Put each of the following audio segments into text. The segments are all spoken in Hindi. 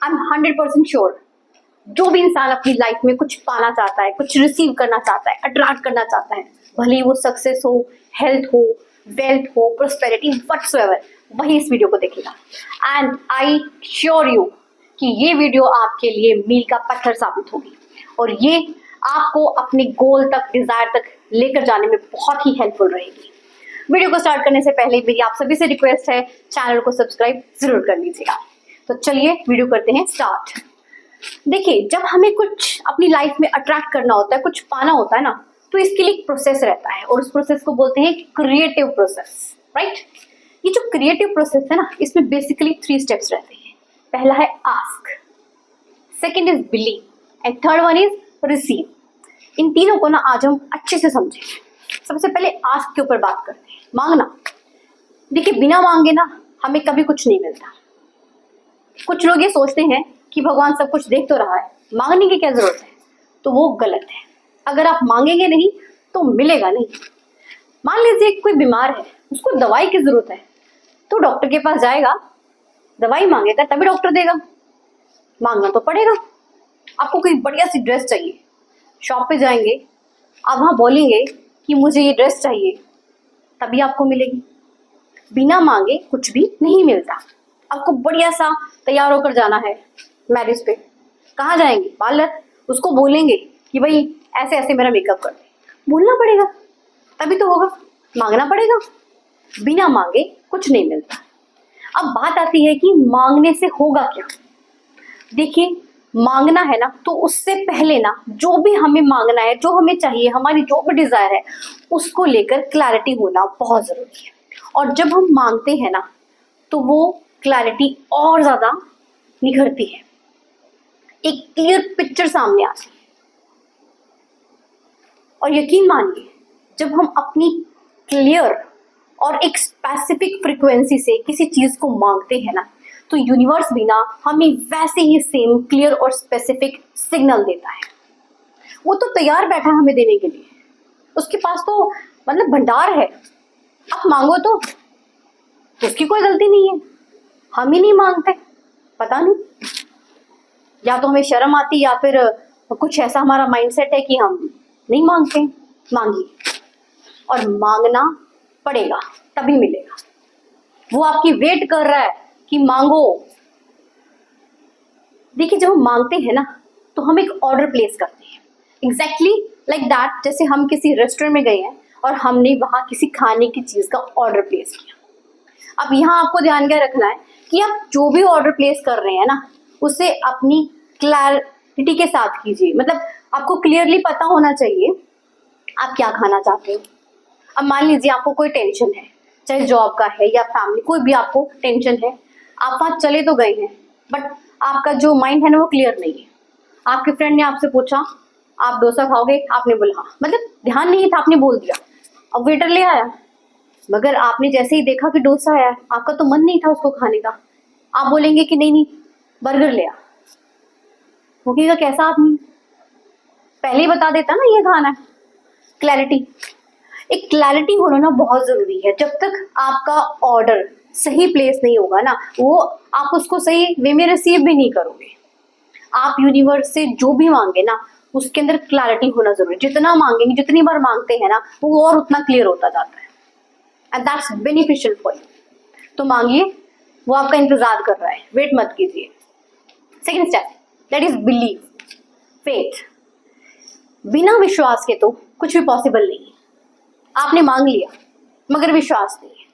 आई एम 100% श्योर जो भी इंसान अपनी लाइफ में कुछ पाना चाहता है, कुछ रिसीव करना चाहता है, अट्रैक्ट करना चाहता है, भले ही वो सक्सेस हो, हेल्थ हो, वेल्थ हो, प्रोस्पेरिटी, व्हाटसोएवर, वही इस वीडियो को देखेगा। एंड आई श्योर यू कि ये वीडियो आपके लिए मील का पत्थर साबित होगी और ये आपको अपने गोल तक, डिजायर तक लेकर जाने में बहुत ही हेल्पफुल रहेगी। वीडियो को स्टार्ट करने से पहले मेरी आप सभी से रिक्वेस्ट है, चैनल को सब्सक्राइब जरूर कर लीजिएगा। तो चलिए वीडियो करते हैं स्टार्ट। देखिए, जब हमें कुछ अपनी लाइफ में अट्रैक्ट करना होता है, कुछ पाना होता है ना, तो इसके लिए एक प्रोसेस रहता है और उस प्रोसेस को बोलते हैं क्रिएटिव प्रोसेस, राइट। ये जो क्रिएटिव प्रोसेस है ना, इसमें बेसिकली 3 स्टेप्स रहते हैं। पहला है ask, second is believe and third one is receive. इन तीनों को ना आज हम अच्छे से समझेंगे। सबसे पहले आस्क के ऊपर बात करते हैं, मांगना। देखिए, बिना मांगे ना हमें कभी कुछ नहीं मिलता। कुछ लोग ये सोचते हैं कि भगवान सब कुछ देख तो रहा है, मांगने की क्या जरूरत है, तो वो गलत है। अगर आप मांगेंगे नहीं तो मिलेगा नहीं। मान लीजिए कोई बीमार है, उसको दवाई की जरूरत है, तो डॉक्टर के पास जाएगा, दवाई मांगेगा, तभी डॉक्टर देगा। मांगना तो पड़ेगा। आपको कोई बढ़िया सी ड्रेस चाहिए, शॉप पे जाएंगे, आप वहां बोलेंगे कि मुझे ये ड्रेस चाहिए, तभी आपको मिलेगी। बिना मांगे कुछ भी नहीं मिलता। आपको बढ़िया सा तैयार होकर जाना है मैरिज पे, कहाँ जाएंगे? पार्लर। उसको बोलेंगे कि भाई ऐसे ऐसे मेरा मेकअप कर दे, बोलना पड़ेगा, तभी तो होगा। मांगना पड़ेगा। बिना मांगे कुछ नहीं मिलता। अब बात आती है कि मांगने से होगा क्या। देखिए, मांगना है ना, तो उससे पहले ना जो भी हमें मांगना है, जो हमें चाहिए, हमारी जो भी डिजायर है, उसको लेकर क्लैरिटी होना बहुत जरूरी है। और जब हम मांगते हैं ना, तो वो क्लैरिटी और ज्यादा निखरती है, एक क्लियर पिक्चर सामने आती है। और यकीन मानिए, जब हम अपनी क्लियर और एक स्पेसिफिक फ्रीक्वेंसी से किसी चीज को मांगते हैं ना, तो यूनिवर्स भी ना हमें वैसे ही सेम क्लियर और स्पेसिफिक सिग्नल देता है। वो तो तैयार बैठा है हमें देने के लिए। उसके पास तो मतलब भंडार है। आप मांगो तो उसकी कोई गलती नहीं है। हम ही नहीं मांगते, पता नहीं, या तो हमें शर्म आती या फिर कुछ ऐसा हमारा माइंडसेट है कि हम नहीं मांगते। मांगिए, और मांगना पड़ेगा, तभी मिलेगा। वो आपकी वेट कर रहा है कि मांगो। देखिए, जब हम मांगते हैं ना, तो हम एक ऑर्डर प्लेस करते हैं, एग्जैक्टली लाइक दैट। जैसे हम किसी रेस्टोरेंट में गए हैं और हमने वहां किसी खाने की चीज का ऑर्डर प्लेस किया। अब यहाँ आपको ध्यान क्या रखना है कि आप जो भी ऑर्डर प्लेस कर रहे हैं ना, उसे अपनी क्लैरिटी के साथ कीजिए। मतलब आपको क्लियरली पता होना चाहिए आप क्या खाना चाहते हो। अब मान लीजिए आपको कोई टेंशन है, चाहे जॉब का है या फैमिली, कोई भी आपको टेंशन है। आप वहां चले तो गए हैं, बट आपका जो माइंड है ना, वो क्लियर नहीं है। आपके फ्रेंड ने आपसे पूछा आप डोसा खाओगे, आपने बोला हाँ, मतलब ध्यान नहीं था, आपने बोल दिया। अब वेटर ले आया, मगर आपने जैसे ही देखा कि डोसा आया, आपका तो मन नहीं था उसको खाने का। आप बोलेंगे कि नहीं नहीं, बर्गर ले आ। होगेगा कैसा आदमी? पहले ही बता देता ना ये खाना है। क्लैरिटी, एक क्लैरिटी होना ना बहुत जरूरी है। जब तक आपका ऑर्डर सही प्लेस नहीं होगा ना, वो आप उसको सही वे में रिसीव भी नहीं करोगे। आप यूनिवर्स से जो भी मांगे ना, उसके अंदर क्लैरिटी होना जरूरी है। जितना मांगेंगे, जितनी बार मांगते हैं ना, वो और उतना क्लियर होता जाता है, and that's beneficial for you. तो मांगिए, वो आपका इंतजार कर रहा है, वेट मत कीजिए। Second step, that is believe, faith. बिना विश्वास के तो कुछ भी पॉसिबल नहीं है। आपने मांग लिया मगर विश्वास नहीं है।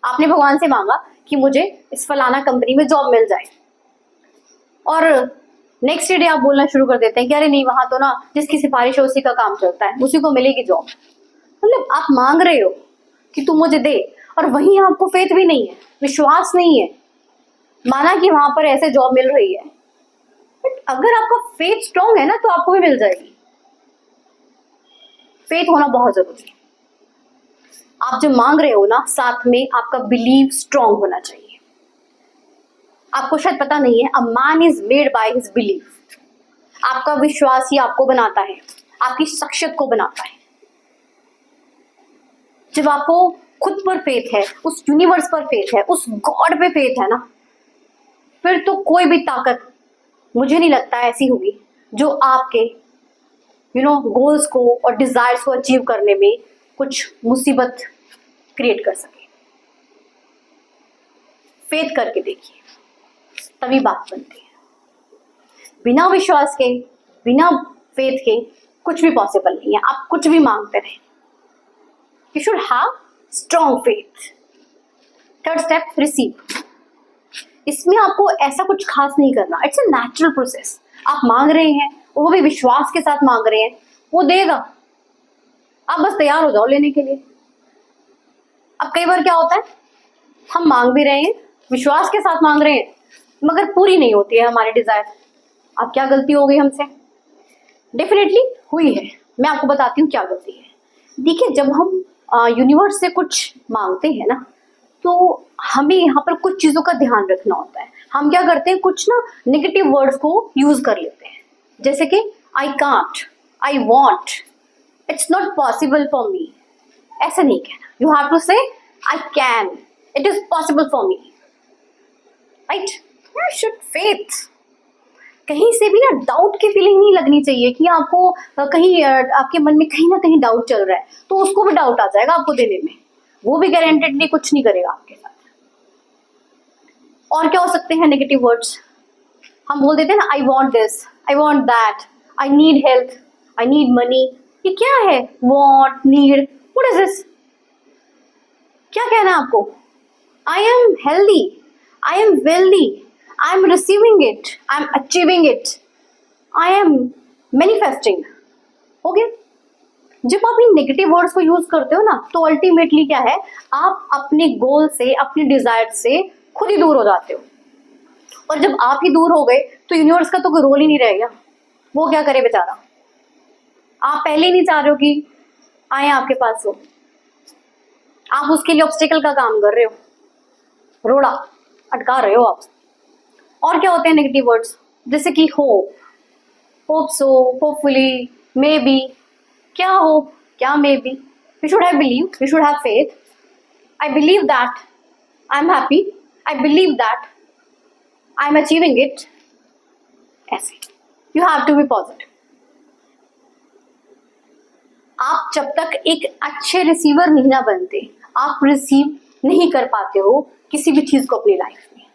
आपने भगवान से मांगा कि मुझे इस फलाना कंपनी में जॉब मिल जाए, और नेक्स्ट डे आप बोलना शुरू कर देते हैं कि अरे नहीं, वहां तो ना जिसकी सिफारिश है उसी का काम चलता है, उसी को मिलेगी जॉब। मतलब आप मांग रहे हो कि तू मुझे दे, और वहीं आपको फेथ भी नहीं है, विश्वास नहीं है। माना कि वहां पर ऐसे जॉब मिल रही है, बट अगर आपका फेथ स्ट्रांग है ना, तो आपको भी मिल जाएगी। फेथ होना बहुत जरूरी है। आप जो मांग रहे हो ना, साथ में आपका बिलीव स्ट्रांग होना चाहिए। आपको शायद पता नहीं है, a man is made by his believe. आपका विश्वास ही आपको बनाता है, आपकी शख्सियत को बनाता है। जब आपको खुद पर फेथ है, उस यूनिवर्स पर फेथ है, उस गॉड पे फेथ है ना, फिर तो कोई भी ताकत मुझे नहीं लगता ऐसी होगी जो आपके गोल्स को और डिजायर्स को अचीव करने में कुछ मुसीबत क्रिएट कर सके। फेथ करके देखिए, तभी बात बनती है। बिना विश्वास के, बिना फेथ के कुछ भी पॉसिबल नहीं है। आप कुछ भी मांगते रहे। You should have strong faith. Third step, receive. इसमें आपको ऐसा कुछ खास नहीं करना, इट्स अ नेचुरल प्रोसेस। आप मांग रहे हैं और वो भी विश्वास के साथ मांग रहे हैं, वो देगा। आप बस तैयार हो जाओ लेने के लिए। अब कई बार क्या होता है, हम मांग भी रहे हैं, विश्वास के साथ मांग रहे हैं, मगर पूरी नहीं होती है हमारी डिजायर। अब क्या गलती हो गई हमसे? डेफिनेटली हुई है। मैं आपको बताती हूँ क्या गलती है। देखिए, जब हम यूनिवर्स से कुछ मांगते हैं ना, तो हमें यहाँ पर कुछ चीजों का ध्यान रखना होता है। हम क्या करते हैं, कुछ ना नेगेटिव वर्ड्स को यूज कर लेते हैं, जैसे कि I can't, I want, it's not possible for me. ऐसा नहीं कहना, यू हैव टू से I can, it is possible for me, right? You should faith. कहीं से भी ना डाउट की फीलिंग नहीं लगनी चाहिए कि आपको कहीं आपके मन में कहीं ना कहीं डाउट चल रहा है, तो उसको भी डाउट आ जाएगा आपको देने में। वो भी गारंटेडली कुछ नहीं करेगा आपके साथ। और क्या हो सकते हैं नेगेटिव वर्ड्स? हम बोल देते हैं ना, I want this, I want that, I need health, I need money. ये क्या है? Want, need, what is this? क्या कहना है आपको? I am healthy, I am wealthy, I am receiving it, I am achieving it, I am manifesting. हो गया। जब आप इन नेगेटिव वर्ड्स को यूज करते हो ना, तो अल्टीमेटली क्या है, आप अपने गोल से, अपनी डिजायर से खुद ही दूर हो जाते हो। और जब आप ही दूर हो गए तो यूनिवर्स का तो कोई रोल ही नहीं रह गया। वो क्या करे बेचारा? आप पहले ही नहीं चाह रहे हो कि आए आपके पास हो, आप उसके लिए ऑब्स्टिकल का काम कर रहे हो, रोड़ा अटका रहे हो आप। और क्या होते हैं नेगेटिव वर्ड्स? जैसे कि hope, hope so, hopefully, maybe. क्या होप, क्या maybe? You should have believe, you should have faith. I believe that I am happy, I believe that I am achieving it. ऐसे you have to be positive. आप जब तक एक अच्छे रिसीवर नहीं ना बनते, आप रिसीव नहीं कर पाते हो किसी भी चीज को अपनी लाइफ में।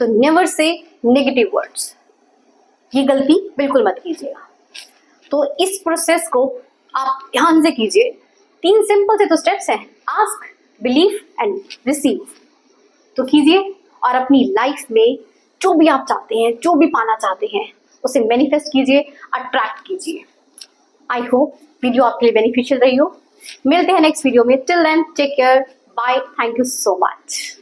तो नेवर से नेगेटिव वर्ड्स, ये गलती बिल्कुल मत कीजिएगा। तो इस प्रोसेस को आप ध्यान से कीजिए। 3 सिंपल से तो स्टेप्स हैं, आस्क, बिलीव एंड रिसीव। तो कीजिए और अपनी लाइफ में जो भी आप चाहते हैं, जो भी पाना चाहते हैं, उसे मैनिफेस्ट कीजिए, अट्रैक्ट कीजिए। आई होप वीडियो आपके लिए बेनिफिशियल रही हो। मिलते हैं नेक्स्ट वीडियो में। Till then take care, bye, thank you so much.